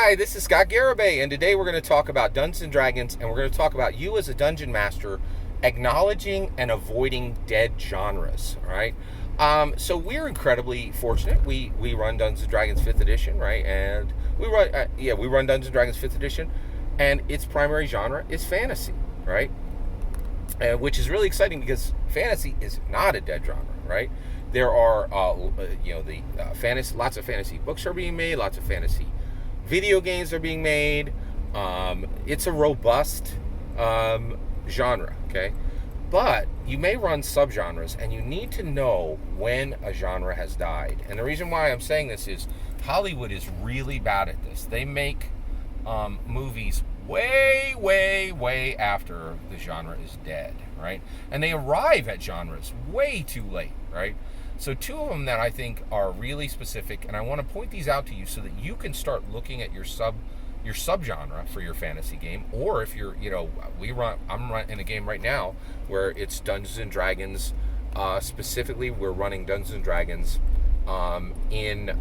Hi, this is Scott Garibay, and today we're going to talk about Dungeons & Dragons, and we're going to talk about you as a dungeon master acknowledging and avoiding dead genres, all right? So we're incredibly fortunate. We run Dungeons & Dragons 5th edition, right? And we run Dungeons & Dragons 5th edition, and its primary genre is fantasy, right? Which is really exciting because fantasy is not a dead genre, right? There are, lots of fantasy books are being made, lots of fantasy video games are being made. It's a robust genre, okay? But you may run subgenres, and you need to know when a genre has died. And the reason why I'm saying this is Hollywood is really bad at this. They make movies way after the genre is dead, right? And they arrive at genres way too late, right? So two of them that I think are really specific, and I want to point these out to you so that you can start looking at your subgenre for your fantasy game, or if you're, I'm running a game right now where it's Dungeons and Dragons. Specifically, we're running Dungeons and Dragons in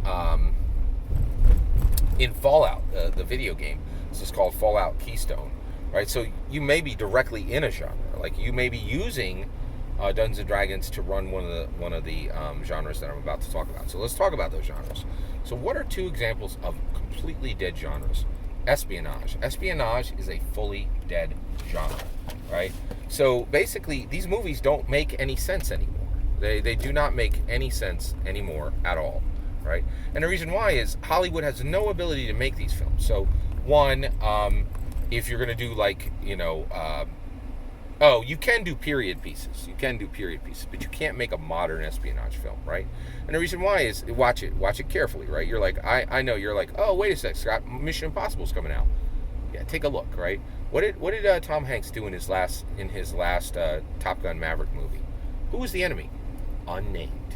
Fallout, the video game. This is called Fallout Keystone, right? So you may be directly in a genre, like you may be using Dungeons and Dragons to run one of the genres that I'm about to talk about. So let's talk about those genres. So what are two examples of completely dead genres? Espionage. Espionage is a fully dead genre, right? So basically, these movies don't make any sense anymore. They do not make any sense anymore at all, right? And the reason why is Hollywood has no ability to make these films. So one, if you're going to do you can do period pieces. But you can't make a modern espionage film, right? And the reason why is watch it carefully, right? You're like, I know you're like, oh, wait a sec, Scott, Mission Impossible's coming out. Yeah, take a look, right? What did Tom Hanks do in his last Top Gun Maverick movie? Who was the enemy? Unnamed.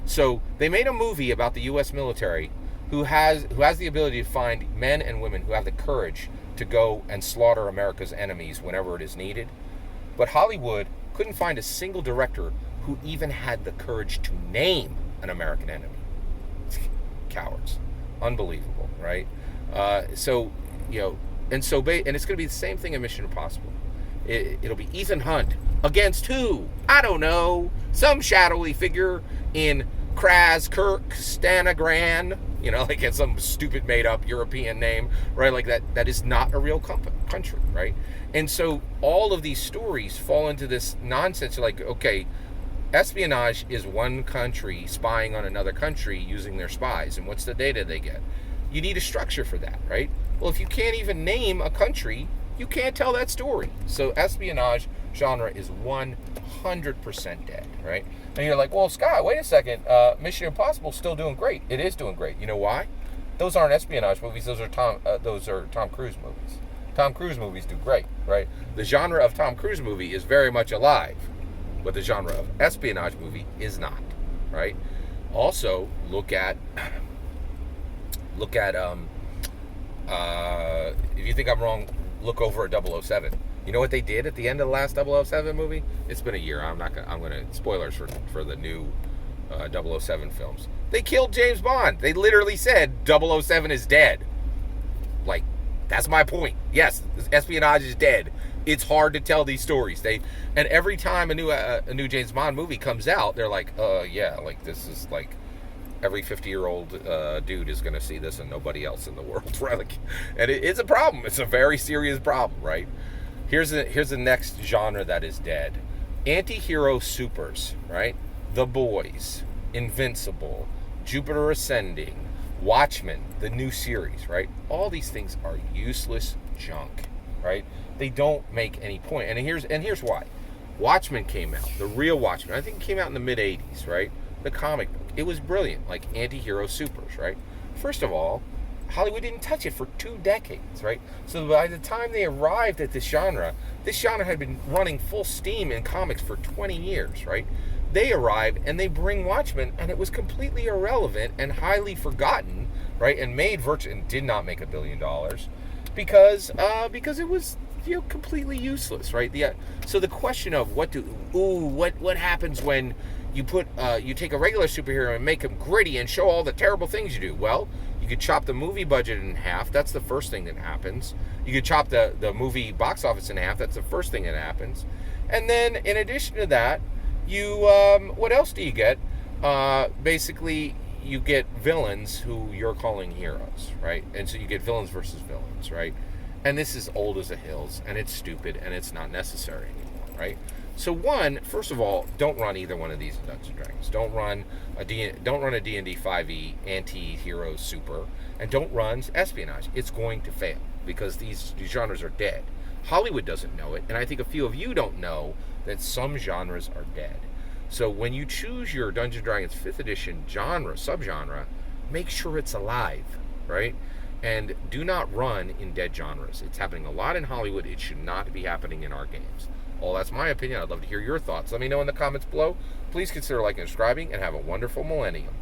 So they made a movie about the U.S. military who has the ability to find men and women who have the courage to go and slaughter America's enemies whenever it is needed. But Hollywood couldn't find a single director who even had the courage to name an American enemy. Cowards. Unbelievable, right? And it's going to be the same thing in Mission Impossible. It'll be Ethan Hunt against who? I don't know. Some shadowy figure in Krasnogran, like it's some stupid made-up European name, right? Like that is not a real country, right? And so all of these stories fall into this nonsense. Like, okay, espionage is one country spying on another country using their spies, and what's the data they get? You need a structure for that, right? Well, if you can't even name a country, you can't tell that story. So espionage genre is 100% dead, right? And you're like, well, Scott, wait a second. Mission Impossible is still doing great. It is doing great. You know why? Those aren't espionage movies. Those are Tom Cruise movies. Tom Cruise movies do great, right? The genre of Tom Cruise movie is very much alive, but the genre of espionage movie is not, right? Also, look at if you think I'm wrong, look over at 007. You know what they did at the end of the last 007 movie? It's been a year. I'm gonna spoilers for the new 007 films. They killed James Bond. They literally said 007 is dead. Like, that's my point. Yes, espionage is dead. It's hard to tell these stories. And every time a new James Bond movie comes out, they're like, like this is like every 50-year-old dude is gonna see this and nobody else in the world, right? And it's a problem. It's a very serious problem, right? Here's the next genre that is dead. Anti-hero supers, right? The Boys, Invincible, Jupiter Ascending, Watchmen, the new series, right? All these things are useless junk, right? They don't make any point. And here's why. Watchmen came out, the real Watchmen. I think it came out in the mid-'80s, right? The comic book. It was brilliant, like anti-hero supers, right? First of all, Hollywood didn't touch it for 2 decades, right? So by the time they arrived at this genre had been running full steam in comics for 20 years, right? They arrived and they bring Watchmen, and it was completely irrelevant and highly forgotten, right? And did not make $1 billion because it was completely useless, right? So the question of what happens when you take a regular superhero and make him gritty and show all the terrible things you do? Well, you You could chop the movie budget in half. That's the first thing that happens. You could chop the movie box office in half. That's the first thing that happens. And then in addition to that, you what else do you get? Basically, you get villains who you're calling heroes, right? And so you get villains versus villains, right? And this is old as the hills, and it's stupid, and it's not necessary anymore, right? So first of all, don't run either one of these in Dungeons and Dragons. Don't run a D&D 5e anti-hero super, and don't run espionage. It's going to fail because these genres are dead. Hollywood doesn't know it, and I think a few of you don't know that some genres are dead. So when you choose your Dungeons & Dragons 5th edition subgenre, make sure it's alive, right? And do not run in dead genres. It's happening a lot in Hollywood. It should not be happening in our games. Well, that's my opinion. I'd love to hear your thoughts. Let me know in the comments below. Please consider liking and subscribing, and have a wonderful millennium.